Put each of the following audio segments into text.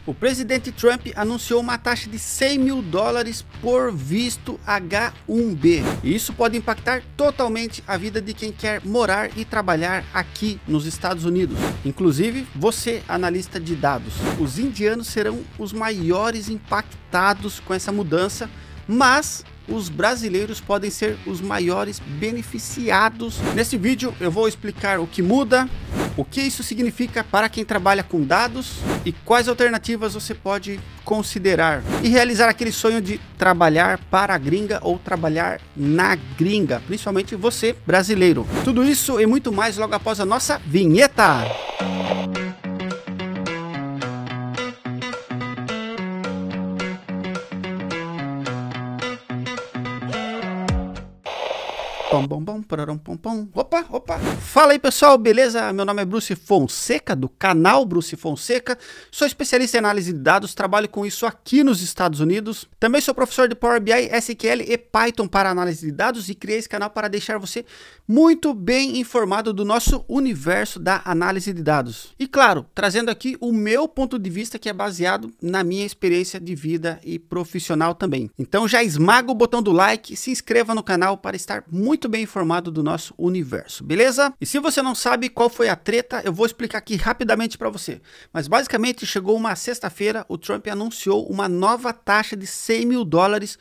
O presidente Trump anunciou uma taxa de 100 mil dólares por visto H-1B. E isso pode impactar totalmente a vida de quem quer morar e trabalhar aqui nos Estados Unidos. Inclusive, você, analista de dados. Os indianos serão os maiores impactados com essa mudança, mas os brasileiros podem ser os maiores beneficiados. Nesse vídeo eu vou explicar o que muda, o que isso significa para quem trabalha com dados e quais alternativas você pode considerar e realizar aquele sonho de trabalhar para a gringa ou trabalhar na gringa, principalmente você brasileiro. Tudo isso e muito mais logo após a nossa vinheta. Opa! Fala aí pessoal, beleza? Meu nome é Bruce Fonseca, do canal Bruce Fonseca. Sou especialista em análise de dados, trabalho com isso aqui nos Estados Unidos. Também sou professor de Power BI, SQL e Python para análise de dados e criei esse canal para deixar você muito bem informado do nosso universo da análise de dados. E claro, trazendo aqui o meu ponto de vista que é baseado na minha experiência de vida e profissional também. Então já esmaga o botão do like, se inscreva no canal para estar muito bem informado do nosso universo, beleza? E se você não sabe qual foi a treta, eu vou explicar aqui rapidamente para você. Mas basicamente chegou uma sexta-feira, o Trump anunciou uma nova taxa de 100 mil dólares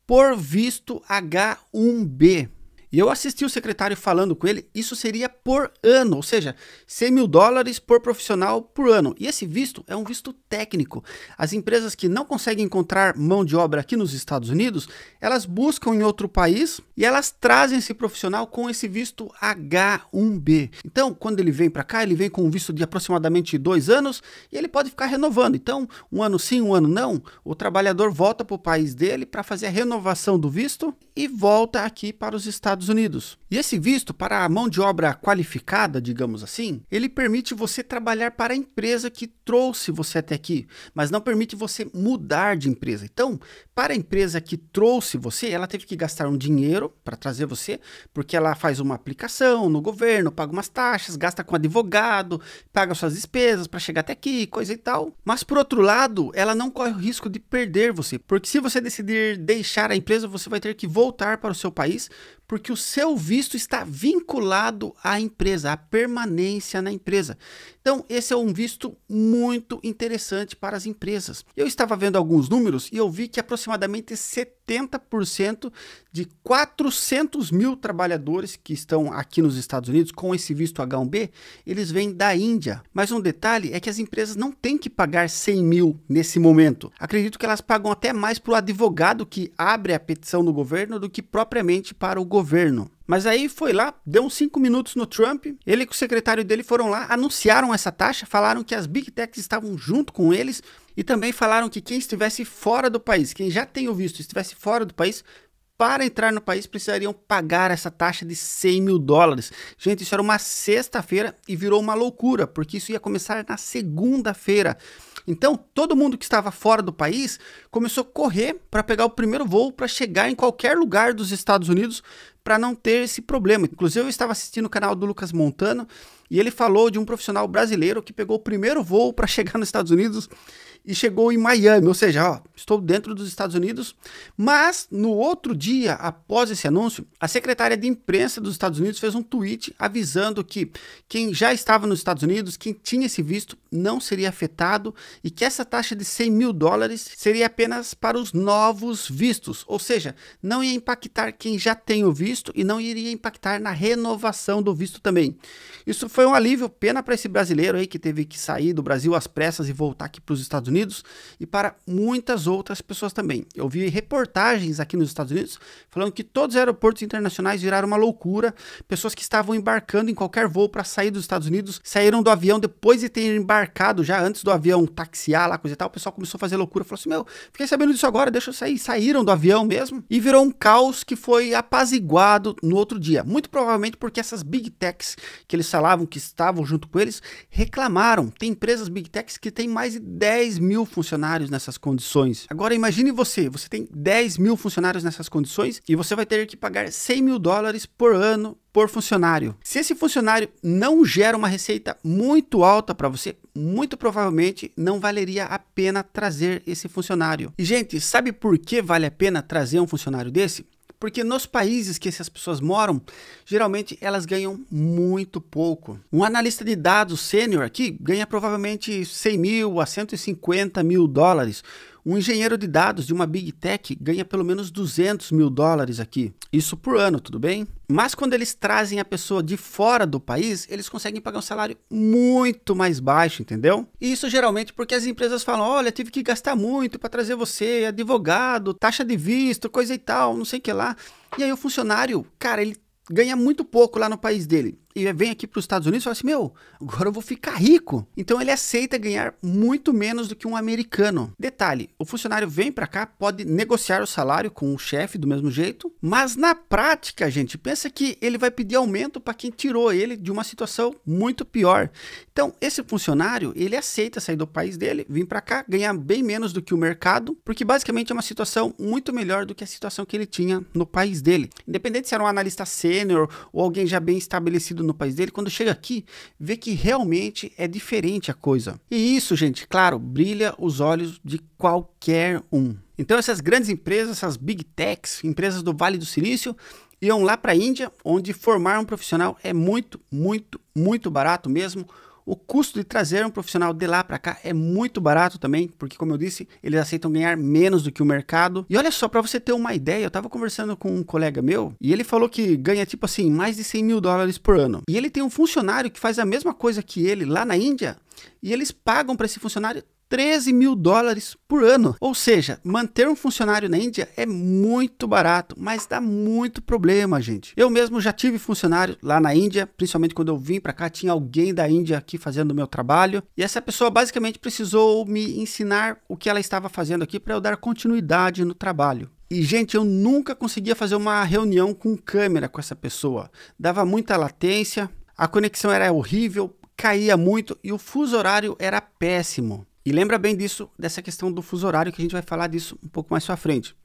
por visto H-1B. E eu assisti o secretário falando com ele, isso seria por ano, ou seja, 100 mil dólares por profissional por ano. E esse visto é um visto técnico. As empresas que não conseguem encontrar mão de obra aqui nos Estados Unidos, elas buscam em outro país e elas trazem esse profissional com esse visto H-1B. Então, quando ele vem para cá, ele vem com um visto de aproximadamente 2 anos e ele pode ficar renovando. Então, um ano sim, um ano não, o trabalhador volta para o país dele para fazer a renovação do visto e volta aqui para os Estados Unidos. E esse visto para a mão de obra qualificada, digamos assim, ele permite você trabalhar para a empresa que trouxe você até aqui, mas não permite você mudar de empresa. Então, para a empresa que trouxe você, ela teve que gastar um dinheiro para trazer você, porque ela faz uma aplicação no governo, paga umas taxas, gasta com advogado, paga suas despesas para chegar até aqui, coisa e tal. Mas por outro lado, ela não corre o risco de perder você, porque se você decidir deixar a empresa, você vai ter que voltar para o seu país, porque o seu visto está vinculado à empresa, à permanência na empresa. Então, esse é um visto muito interessante para as empresas. Eu estava vendo alguns números e eu vi que aproximadamente 70% de 400 mil trabalhadores que estão aqui nos Estados Unidos com esse visto H-1B, eles vêm da Índia. Mas um detalhe é que as empresas não têm que pagar 100 mil nesse momento. Acredito que elas pagam até mais para o advogado que abre a petição do governo do que propriamente para o governo. Mas aí foi lá, deu uns 5 minutos no Trump, ele e o secretário dele foram lá, anunciaram essa taxa, falaram que as Big Techs estavam junto com eles e também falaram que quem estivesse fora do país, quem já tem o visto, estivesse fora do país, para entrar no país precisariam pagar essa taxa de 100 mil dólares. Gente, isso era uma sexta-feira e virou uma loucura, porque isso ia começar na segunda-feira. Então, todo mundo que estava fora do país começou a correr para pegar o primeiro voo para chegar em qualquer lugar dos Estados Unidos para não ter esse problema. Inclusive, eu estava assistindo o canal do Lucas Montano e ele falou de um profissional brasileiro que pegou o primeiro voo para chegar nos Estados Unidos e chegou em Miami, ou seja, ó, estou dentro dos Estados Unidos, mas no outro dia, após esse anúncio, a secretária de imprensa dos Estados Unidos fez um tweet avisando que quem já estava nos Estados Unidos, quem tinha esse visto, não seria afetado e que essa taxa de 100 mil dólares seria apenas para os novos vistos, ou seja, não ia impactar quem já tem o visto e não iria impactar na renovação do visto também. Isso foi um alívio, pena para esse brasileiro aí que teve que sair do Brasil às pressas e voltar aqui para os Estados Unidos e para muitas outras pessoas também. Eu vi reportagens aqui nos Estados Unidos falando que todos os aeroportos internacionais viraram uma loucura, pessoas que estavam embarcando em qualquer voo para sair dos Estados Unidos, saíram do avião depois de terem embarcado já antes do avião taxiar lá, coisa e tal, o pessoal começou a fazer loucura, falou assim, meu, fiquei sabendo disso agora, deixa eu sair, saíram do avião mesmo e virou um caos que foi apaziguado no outro dia, muito provavelmente porque essas Big Techs que eles falavam que estavam junto com eles, reclamaram, tem empresas Big Techs que tem mais de 10 10.000 funcionários nessas condições. Agora imagine você tem 10.000 funcionários nessas condições e você vai ter que pagar $100.000 por ano por funcionário. Se esse funcionário não gera uma receita muito alta para você, muito provavelmente não valeria a pena trazer esse funcionário. E gente, sabe por que vale a pena trazer um funcionário desse? Porque nos países que essas pessoas moram, geralmente elas ganham muito pouco. Um analista de dados sênior aqui ganha provavelmente 100 mil a 150 mil dólares. Um engenheiro de dados de uma Big Tech ganha pelo menos 200 mil dólares aqui. Isso por ano, tudo bem? Mas quando eles trazem a pessoa de fora do país, eles conseguem pagar um salário muito mais baixo, entendeu? E isso geralmente porque as empresas falam, olha, tive que gastar muito para trazer você, advogado, taxa de visto, coisa e tal, não sei o que lá. E aí o funcionário, cara, ele ganha muito pouco lá no país dele. E vem aqui para os Estados Unidos e fala assim, meu, agora eu vou ficar rico. Então ele aceita ganhar muito menos do que um americano. Detalhe, o funcionário vem para cá, pode negociar o salário com o chefe do mesmo jeito, mas na prática, gente, pensa que ele vai pedir aumento para quem tirou ele de uma situação muito pior. Então esse funcionário, ele aceita sair do país dele, vir para cá, ganhar bem menos do que o mercado, porque basicamente é uma situação muito melhor do que a situação que ele tinha no país dele. Independente se era um analista sênior ou alguém já bem estabelecido no país dele, quando chega aqui, vê que realmente é diferente a coisa. E isso, gente, claro, brilha os olhos de qualquer um. Então essas grandes empresas, essas Big Techs, empresas do Vale do Silício, iam lá para a Índia, onde formar um profissional é muito, muito, muito barato mesmo. O custo de trazer um profissional de lá para cá é muito barato também, porque como eu disse, eles aceitam ganhar menos do que o mercado. E olha só, para você ter uma ideia, eu estava conversando com um colega meu e ele falou que ganha tipo assim, mais de 100 mil dólares por ano. E ele tem um funcionário que faz a mesma coisa que ele lá na Índia e eles pagam para esse funcionário 13 mil dólares por ano. Ou seja, manter um funcionário na Índia é muito barato, mas dá muito problema, gente. Eu mesmo já tive funcionário lá na Índia, principalmente quando eu vim para cá, tinha alguém da Índia aqui fazendo o meu trabalho. E essa pessoa basicamente precisou me ensinar o que ela estava fazendo aqui para eu dar continuidade no trabalho. E, gente, eu nunca conseguia fazer uma reunião com câmera com essa pessoa. Dava muita latência, a conexão era horrível, caía muito e o fuso horário era péssimo. E lembra bem disso, dessa questão do fuso horário, que a gente vai falar disso um pouco mais pra frente.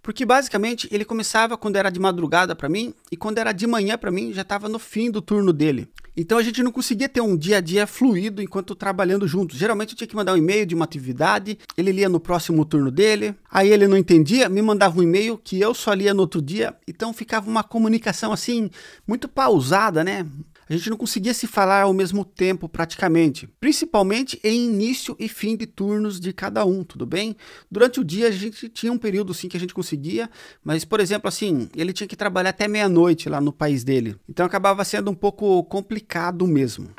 Porque basicamente ele começava quando era de madrugada para mim e quando era de manhã para mim já estava no fim do turno dele. Então a gente não conseguia ter um dia a dia fluido enquanto trabalhando juntos. Geralmente eu tinha que mandar um e-mail de uma atividade, ele lia no próximo turno dele, aí ele não entendia, me mandava um e-mail que eu só lia no outro dia, então ficava uma comunicação assim muito pausada, né? A gente não conseguia se falar ao mesmo tempo praticamente, principalmente em início e fim de turnos de cada um, tudo bem? Durante o dia a gente tinha um período sim que a gente conseguia, mas por exemplo assim, ele tinha que trabalhar até meia-noite lá no país dele, então acabava sendo um pouco complicado mesmo.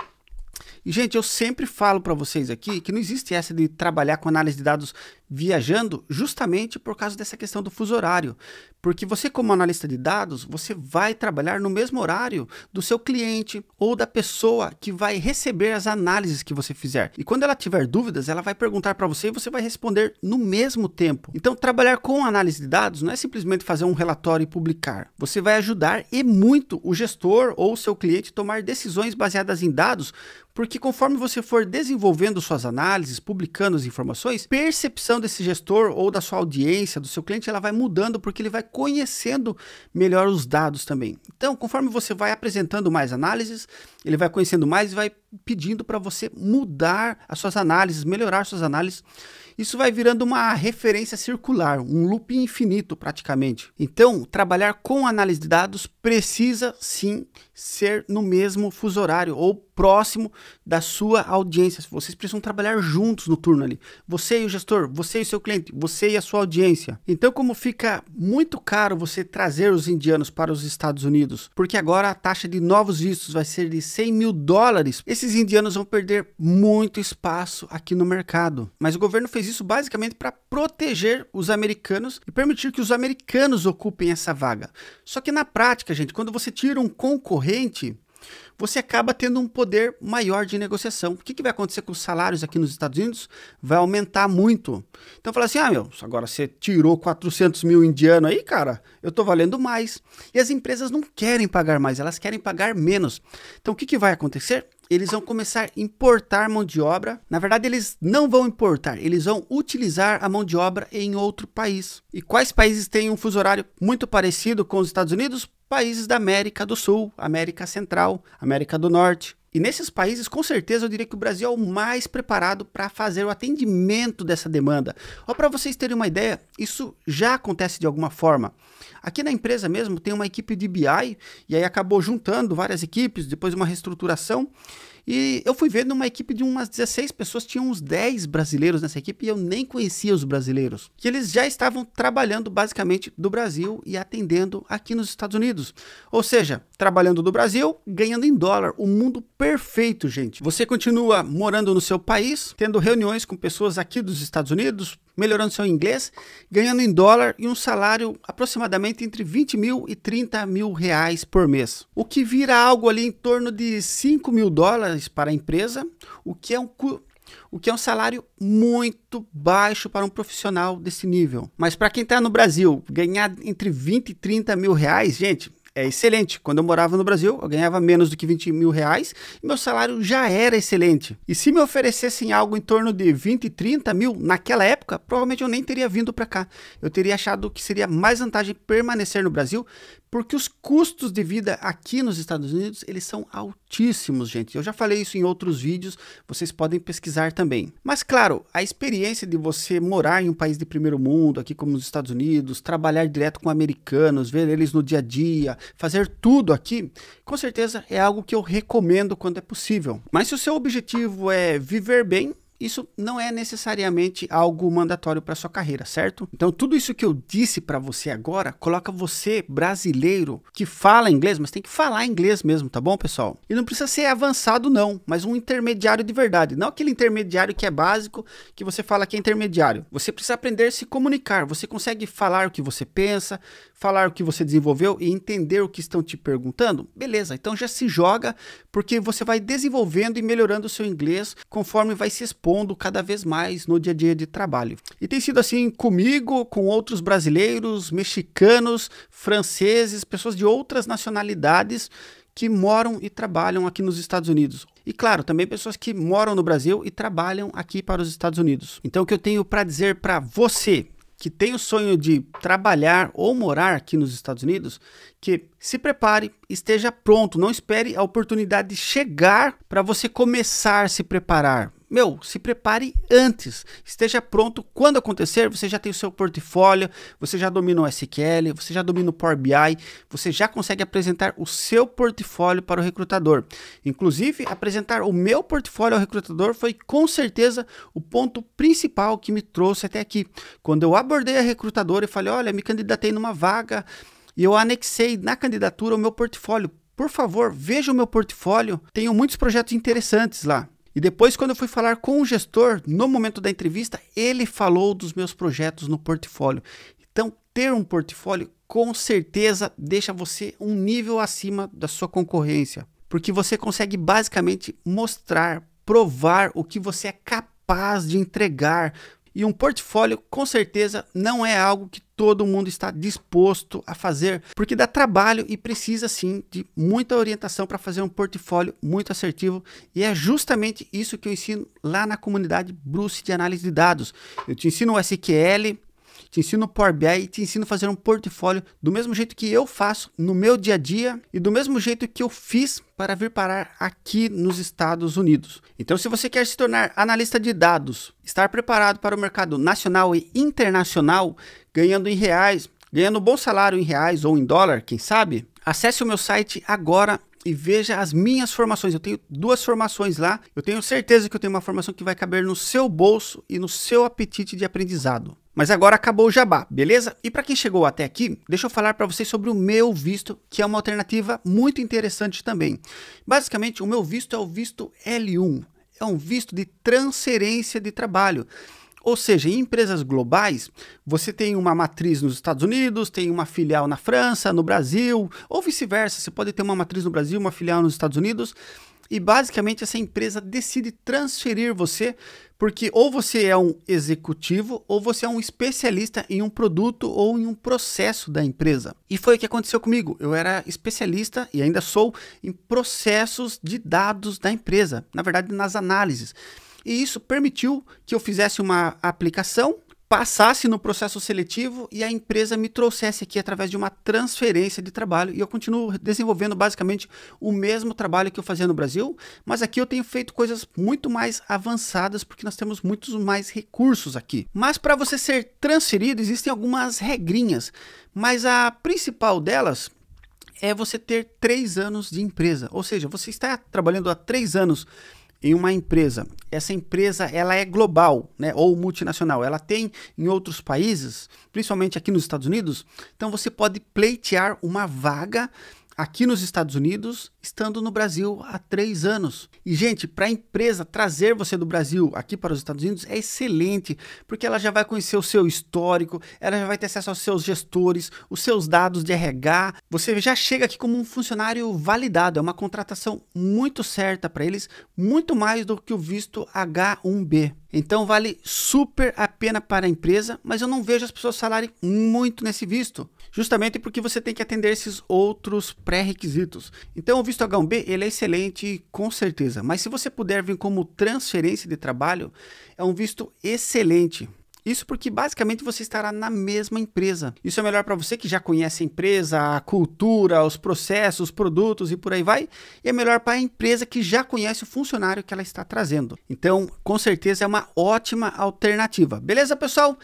E gente, eu sempre falo para vocês aqui que não existe essa de trabalhar com análise de dados viajando justamente por causa dessa questão do fuso horário. Porque você como analista de dados, você vai trabalhar no mesmo horário do seu cliente ou da pessoa que vai receber as análises que você fizer. E quando ela tiver dúvidas, ela vai perguntar para você e você vai responder no mesmo tempo. Então, trabalhar com análise de dados não é simplesmente fazer um relatório e publicar. Você vai ajudar e muito o gestor ou o seu cliente a tomar decisões baseadas em dados, porque conforme você for desenvolvendo suas análises, publicando as informações, percepção desse gestor ou da sua audiência, do seu cliente, ela vai mudando porque ele vai conhecendo melhor os dados também. Então, conforme você vai apresentando mais análises, ele vai conhecendo mais e vai pedindo para você mudar as suas análises, melhorar suas análises. Isso vai virando uma referência circular, um loop infinito praticamente. Então, trabalhar com análise de dados precisa sim ser no mesmo fuso horário ou próximo da sua audiência. Vocês precisam trabalhar juntos no turno ali. Você e o gestor, você e o seu cliente, você e a sua audiência. Então, como fica muito caro você trazer os indianos para os Estados Unidos, porque agora a taxa de novos vistos vai ser de 100 mil dólares, esses indianos vão perder muito espaço aqui no mercado. Mas o governo fez isso basicamente para proteger os americanos e permitir que os americanos ocupem essa vaga. Só que na prática, gente, quando você tira um concorrente, você acaba tendo um poder maior de negociação. O que vai acontecer com os salários aqui nos Estados Unidos? Vai aumentar muito. Então fala assim, agora você tirou 400 mil indianos aí, cara, eu tô valendo mais. E as empresas não querem pagar mais, elas querem pagar menos. Então o que vai acontecer? eles vão começar a importar mão de obra. Na verdade, eles não vão importar, eles vão utilizar a mão de obra em outro país. E quais países têm um fuso horário muito parecido com os Estados Unidos? Países da América do Sul, América Central, América do Norte. E nesses países, com certeza, eu diria que o Brasil é o mais preparado para fazer o atendimento dessa demanda. Ó, para vocês terem uma ideia, isso já acontece de alguma forma. Aqui na empresa mesmo tem uma equipe de BI, e aí acabou juntando várias equipes, depois uma reestruturação. E eu fui vendo uma equipe de umas 16 pessoas, tinha uns 10 brasileiros nessa equipe e eu nem conhecia os brasileiros. Que eles já estavam trabalhando basicamente do Brasil e atendendo aqui nos Estados Unidos. Ou seja, trabalhando do Brasil, ganhando em dólar. O mundo perfeito, gente. Você continua morando no seu país, tendo reuniões com pessoas aqui dos Estados Unidos, melhorando seu inglês, ganhando em dólar e um salário aproximadamente entre 20 mil e 30 mil reais por mês. O que vira algo ali em torno de 5 mil dólares para a empresa, o que é um salário muito baixo para um profissional desse nível. Mas para quem está no Brasil, ganhar entre 20 e 30 mil reais, gente, é excelente. Quando eu morava no Brasil, eu ganhava menos do que 20 mil reais e meu salário já era excelente. E se me oferecessem algo em torno de 20 e 30 mil naquela época, provavelmente eu nem teria vindo para cá. Eu teria achado que seria mais vantagem permanecer no Brasil, porque os custos de vida aqui nos Estados Unidos, eles são altíssimos, gente. Eu já falei isso em outros vídeos, vocês podem pesquisar também. Mas claro, a experiência de você morar em um país de primeiro mundo, aqui como os Estados Unidos, trabalhar direto com americanos, ver eles no dia a dia, fazer tudo aqui, com certeza é algo que eu recomendo quando é possível. Mas se o seu objetivo é viver bem, isso não é necessariamente algo mandatório para sua carreira, certo? Então tudo isso que eu disse para você agora, coloca você, brasileiro, que fala inglês, mas tem que falar inglês mesmo, tá bom, pessoal? E não precisa ser avançado não, mas um intermediário de verdade, não aquele intermediário que é básico, que você fala que é intermediário. Você precisa aprender a se comunicar, você consegue falar o que você pensa, falar o que você desenvolveu e entender o que estão te perguntando? Beleza, então já se joga, porque você vai desenvolvendo e melhorando o seu inglês conforme vai se expondo cada vez mais no dia a dia de trabalho. E tem sido assim comigo, com outros brasileiros, mexicanos, franceses, pessoas de outras nacionalidades que moram e trabalham aqui nos Estados Unidos. E claro, também pessoas que moram no Brasil e trabalham aqui para os Estados Unidos. Então o que eu tenho para dizer para você que tem o sonho de trabalhar ou morar aqui nos Estados Unidos, que se prepare, esteja pronto, não espere a oportunidade chegar para você começar a se preparar. Se prepare antes, esteja pronto, quando acontecer, você já tem o seu portfólio, você já domina o SQL, você já domina o Power BI, você já consegue apresentar o seu portfólio para o recrutador. Inclusive, apresentar o meu portfólio ao recrutador foi com certeza o ponto principal que me trouxe até aqui. Quando eu abordei a recrutadora e falei, olha, me candidatei numa vaga e eu anexei na candidatura o meu portfólio. Por favor, veja o meu portfólio, tenho muitos projetos interessantes lá. E depois, quando eu fui falar com o gestor, no momento da entrevista, ele falou dos meus projetos no portfólio. Então, ter um portfólio, com certeza, deixa você um nível acima da sua concorrência. Porque você consegue, basicamente, mostrar, provar o que você é capaz de entregar. E um portfólio, com certeza, não é algo que todo mundo está disposto a fazer, porque dá trabalho e precisa sim de muita orientação para fazer um portfólio muito assertivo, e é justamente isso que eu ensino lá na comunidade Bruce de análise de dados. Eu te ensino o SQL, te ensino o Power BI e te ensino a fazer um portfólio do mesmo jeito que eu faço no meu dia a dia e do mesmo jeito que eu fiz para vir parar aqui nos Estados Unidos. Então, se você quer se tornar analista de dados, estar preparado para o mercado nacional e internacional, ganhando em reais, ganhando um bom salário em reais ou em dólar, quem sabe, acesse o meu site agora e veja as minhas formações. Eu tenho 2 formações lá. Eu tenho certeza que eu tenho uma formação que vai caber no seu bolso e no seu apetite de aprendizado. Mas agora acabou o jabá, beleza? E para quem chegou até aqui, deixa eu falar para vocês sobre o meu visto, que é uma alternativa muito interessante também. Basicamente, o meu visto é o visto L1. É um visto de transferência de trabalho. Ou seja, em empresas globais, você tem uma matriz nos Estados Unidos, tem uma filial na França, no Brasil, ou vice-versa. Você pode ter uma matriz no Brasil, uma filial nos Estados Unidos. e basicamente essa empresa decide transferir você, porque ou você é um executivo ou você é um especialista em um produto ou em um processo da empresa. E foi o que aconteceu comigo. Eu era especialista e ainda sou em processos de dados da empresa, na verdade nas análises. E isso permitiu que eu fizesse uma aplicação, passasse no processo seletivo e a empresa me trouxesse aqui através de uma transferência de trabalho, e eu continuo desenvolvendo basicamente o mesmo trabalho que eu fazia no Brasil, mas aqui eu tenho feito coisas muito mais avançadas porque nós temos muitos mais recursos aqui. Mas para você ser transferido existem algumas regrinhas, mas a principal delas é você ter 3 anos de empresa, ou seja, você está trabalhando há 3 anos em uma empresa. Essa empresa ela é global, né, ou multinacional, ela tem em outros países, principalmente aqui nos Estados Unidos, então você pode pleitear uma vaga aqui nos Estados Unidos, estando no Brasil há 3 anos. E, gente, para a empresa trazer você do Brasil aqui para os Estados Unidos é excelente, porque ela já vai conhecer o seu histórico, ela já vai ter acesso aos seus gestores, os seus dados de RH, você já chega aqui como um funcionário validado, é uma contratação muito certa para eles, muito mais do que o visto H-1B. Então vale super a pena para a empresa, mas eu não vejo as pessoas falarem muito nesse visto, justamente porque você tem que atender esses outros pré-requisitos. Então o visto H-1B ele é excelente com certeza, mas se você puder vir como transferência de trabalho, é um visto excelente. Isso porque basicamente você estará na mesma empresa. Isso é melhor para você que já conhece a empresa, a cultura, os processos, os produtos e por aí vai. E é melhor para a empresa que já conhece o funcionário que ela está trazendo. Então, com certeza é uma ótima alternativa. Beleza, pessoal?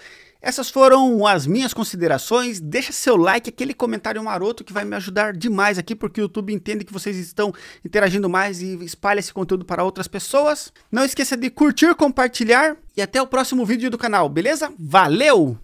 Essas foram as minhas considerações. Deixa seu like, aquele comentário maroto que vai me ajudar demais aqui, porque o YouTube entende que vocês estão interagindo mais e espalha esse conteúdo para outras pessoas. Não esqueça de curtir, compartilhar e até o próximo vídeo do canal, beleza? Valeu!